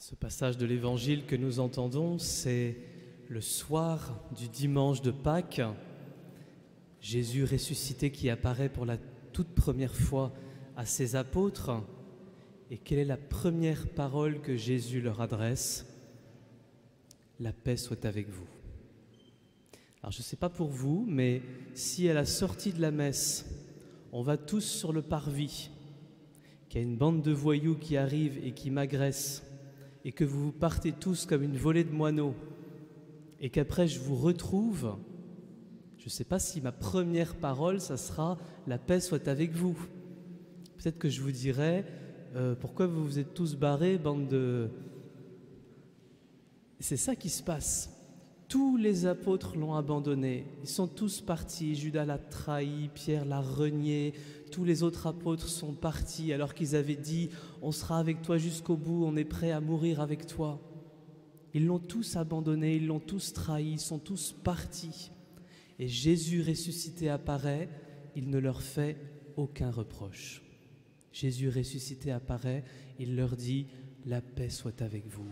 Ce passage de l'Évangile que nous entendons, c'est le soir du dimanche de Pâques, Jésus ressuscité qui apparaît pour la toute première fois à ses apôtres. Et quelle est la première parole que Jésus leur adresse? La paix soit avec vous. Alors je ne sais pas pour vous, mais si à la sortie de la messe, on va tous sur le parvis, qu'il y a une bande de voyous qui arrive et qui m'agresse, et que vous partez tous comme une volée de moineaux, et qu'après je vous retrouve, je ne sais pas si ma première parole, ça sera « la paix soit avec vous ». Peut-être que je vous dirai « pourquoi vous vous êtes tous barrés, bande de… » C'est ça qui se passe. Tous les apôtres l'ont abandonné, ils sont tous partis, Judas l'a trahi, Pierre l'a renié, tous les autres apôtres sont partis alors qu'ils avaient dit « on sera avec toi jusqu'au bout, on est prêt à mourir avec toi ». Ils l'ont tous abandonné, ils l'ont tous trahi, ils sont tous partis. Et Jésus ressuscité apparaît, il ne leur fait aucun reproche. Jésus ressuscité apparaît, il leur dit « la paix soit avec vous ».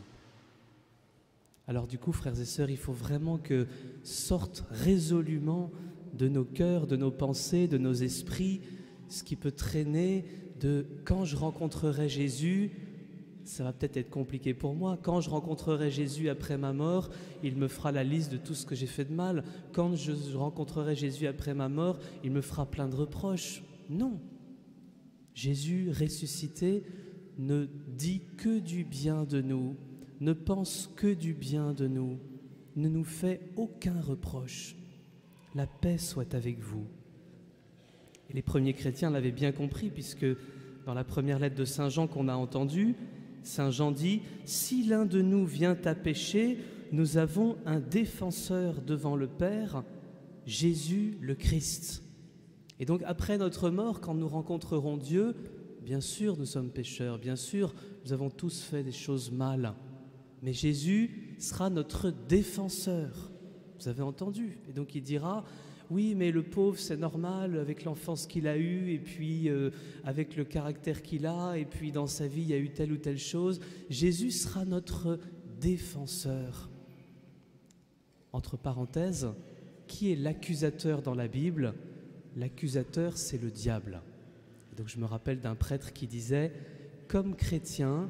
Alors du coup, frères et sœurs, il faut vraiment que sorte résolument de nos cœurs, de nos pensées, de nos esprits, ce qui peut traîner de « quand je rencontrerai Jésus », ça va peut-être être compliqué pour moi. Quand je rencontrerai Jésus après ma mort, il me fera la liste de tout ce que j'ai fait de mal. Quand je rencontrerai Jésus après ma mort, il me fera plein de reproches. Non. Jésus ressuscité ne dit que du bien de nous, ne pense que du bien de nous, ne nous fait aucun reproche. La paix soit avec vous. Et les premiers chrétiens l'avaient bien compris, puisque dans la première lettre de Saint Jean qu'on a entendue, Saint Jean dit « Si l'un de nous vient à pécher, nous avons un défenseur devant le Père, Jésus le Christ. » Et donc après notre mort, quand nous rencontrerons Dieu, bien sûr nous sommes pécheurs, bien sûr nous avons tous fait des choses mal, mais Jésus sera notre défenseur. Vous avez entendu? Et donc il dira « Oui, mais le pauvre, c'est normal, avec l'enfance qu'il a eue, et puis avec le caractère qu'il a, et puis dans sa vie, il y a eu telle ou telle chose. Jésus sera notre défenseur. » Entre parenthèses, qui est l'accusateur dans la Bible? L'accusateur, c'est le diable. Et donc je me rappelle d'un prêtre qui disait « Comme chrétiens,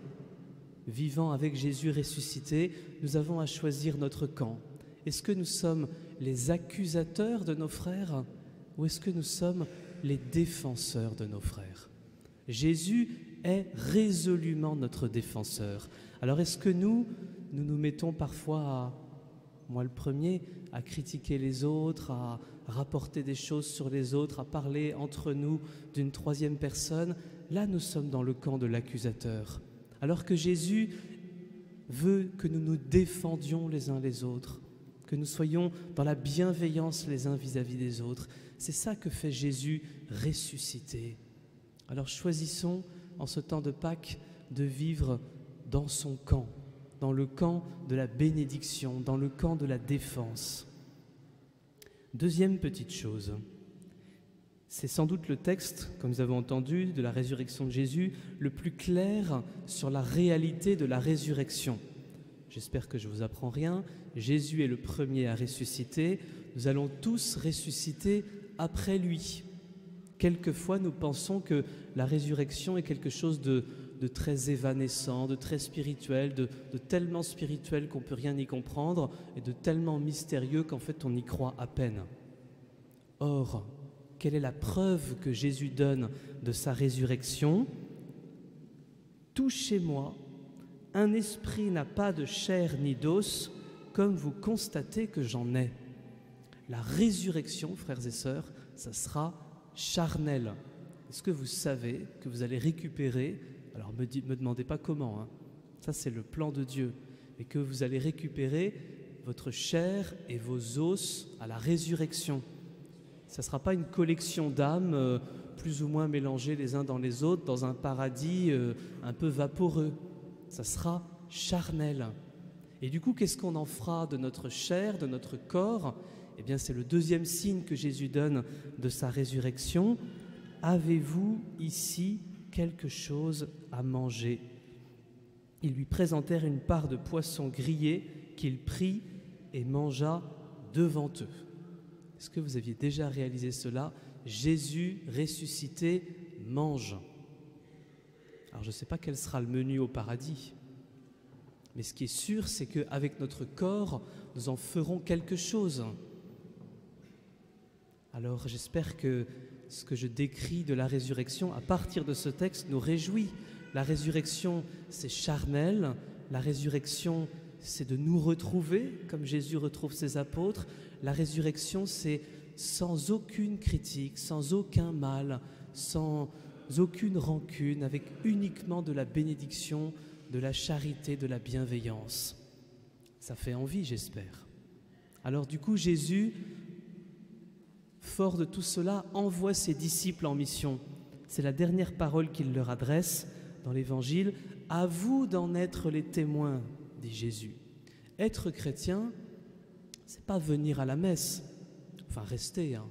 vivant avec Jésus ressuscité, nous avons à choisir notre camp. Est-ce que nous sommes les accusateurs de nos frères ou est-ce que nous sommes les défenseurs de nos frères? Jésus est résolument notre défenseur. Alors est-ce que nous nous mettons parfois, moi le premier, à critiquer les autres, à rapporter des choses sur les autres, à parler entre nous d'une troisième personne? Là, nous sommes dans le camp de l'accusateur. Alors que Jésus veut que nous nous défendions les uns les autres, que nous soyons dans la bienveillance les uns vis-à-vis des autres. C'est ça que fait Jésus ressuscité. Alors choisissons, en ce temps de Pâques, de vivre dans son camp, dans le camp de la bénédiction, dans le camp de la défense. Deuxième petite chose, c'est sans doute le texte, comme nous avons entendu, de la résurrection de Jésus, le plus clair sur la réalité de la résurrection. J'espère que je ne vous apprends rien. Jésus est le premier à ressusciter. Nous allons tous ressusciter après lui. Quelquefois, nous pensons que la résurrection est quelque chose de très évanescent, de très spirituel, de tellement spirituel qu'on ne peut rien y comprendre et de tellement mystérieux qu'en fait on y croit à peine. Or, quelle est la preuve que Jésus donne de sa résurrection? « Tout chez moi, un esprit n'a pas de chair ni d'os, comme vous constatez que j'en ai. » La résurrection, frères et sœurs, ça sera charnel. Est-ce que vous savez que vous allez récupérer, alors me demandez pas comment, hein, ça c'est le plan de Dieu, mais que vous allez récupérer votre chair et vos os à la résurrection. Ça ne sera pas une collection d'âmes plus ou moins mélangées les uns dans les autres dans un paradis un peu vaporeux. Ça sera charnel. Et du coup, qu'est-ce qu'on en fera de notre chair, de notre corps? Eh bien, c'est le deuxième signe que Jésus donne de sa résurrection. Avez-vous ici quelque chose à manger? Ils lui présentèrent une part de poisson grillé qu'il prit et mangea devant eux. Est-ce que vous aviez déjà réalisé cela? Jésus ressuscité mange. Alors je ne sais pas quel sera le menu au paradis, mais ce qui est sûr, c'est qu'avec notre corps, nous en ferons quelque chose. Alors j'espère que ce que je décris de la résurrection, à partir de ce texte, nous réjouit. La résurrection, c'est charnel. La résurrection, c'est de nous retrouver, comme Jésus retrouve ses apôtres. La résurrection, c'est sans aucune critique, sans aucun mal, sans aucune rancune, avec uniquement de la bénédiction, de la charité, de la bienveillance. Ça fait envie, j'espère. Alors du coup, Jésus, fort de tout cela, envoie ses disciples en mission. C'est la dernière parole qu'il leur adresse dans l'Évangile. « À vous d'en être les témoins », dit Jésus. Être chrétien, c'est pas venir à la messe, enfin rester, hein.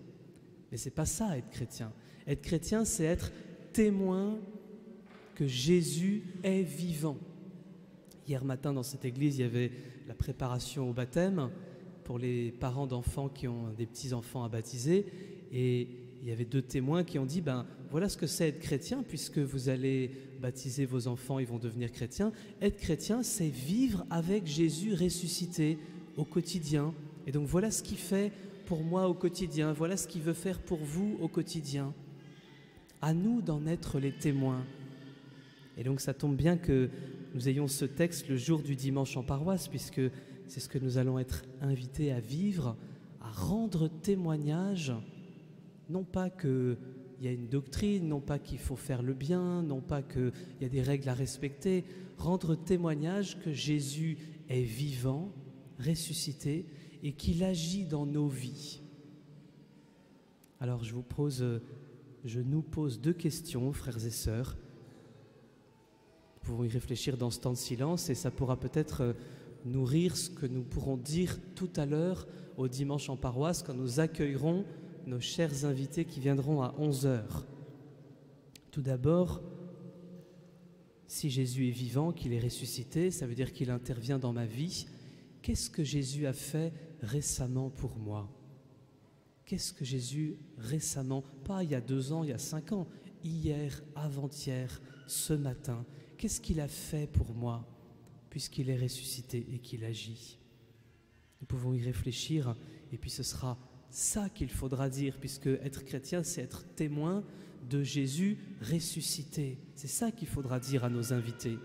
Mais c'est pas ça, être chrétien. Être chrétien, c'est être témoin que Jésus est vivant. Hier matin, dans cette église, il y avait la préparation au baptême pour les parents d'enfants qui ont des petits-enfants à baptiser. Et il y avait 2 témoins qui ont dit, voilà ce que c'est être chrétien, puisque vous allez baptiser vos enfants, ils vont devenir chrétiens. Être chrétien, c'est vivre avec Jésus ressuscité au quotidien. Et donc voilà ce qu'il fait pour moi au quotidien, voilà ce qu'il veut faire pour vous au quotidien. À nous d'en être les témoins. Et donc ça tombe bien que nous ayons ce texte le jour du dimanche en paroisse, puisque c'est ce que nous allons être invités à vivre, à rendre témoignage, non pas qu'il y a une doctrine, non pas qu'il faut faire le bien, non pas qu'il y a des règles à respecter, rendre témoignage que Jésus est vivant, ressuscité, et qu'il agit dans nos vies. Alors je nous pose 2 questions, frères et sœurs. Nous pouvons y réfléchir dans ce temps de silence et ça pourra peut-être nourrir ce que nous pourrons dire tout à l'heure au dimanche en paroisse quand nous accueillerons nos chers invités qui viendront à 11h. Tout d'abord, si Jésus est vivant, qu'il est ressuscité, ça veut dire qu'il intervient dans ma vie. Qu'est-ce que Jésus a fait récemment pour moi? Qu'est-ce que Jésus récemment, pas il y a 2 ans, il y a 5 ans, hier, avant-hier, ce matin, qu'est-ce qu'il a fait pour moi puisqu'il est ressuscité et qu'il agit? Nous pouvons y réfléchir et puis ce sera ça qu'il faudra dire, puisque être chrétien, c'est être témoin de Jésus ressuscité. C'est ça qu'il faudra dire à nos invités.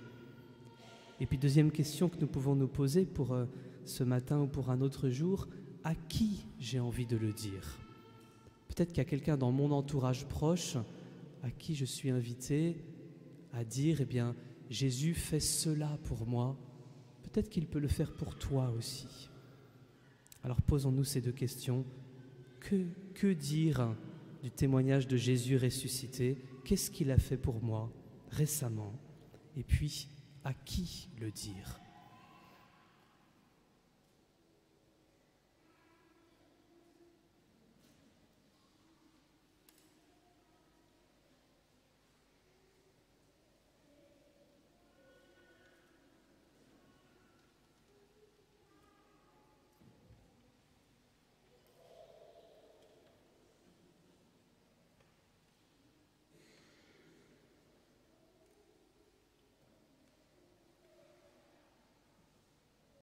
Et puis deuxième question que nous pouvons nous poser pour ce matin ou pour un autre jour, à qui j'ai envie de le dire? Peut-être qu'il y a quelqu'un dans mon entourage proche à qui je suis invité à dire, Jésus fait cela pour moi. Peut-être qu'il peut le faire pour toi aussi. Alors posons-nous ces 2 questions. Que dire du témoignage de Jésus ressuscité? Qu'est-ce qu'il a fait pour moi récemment? Et puis, à qui le dire?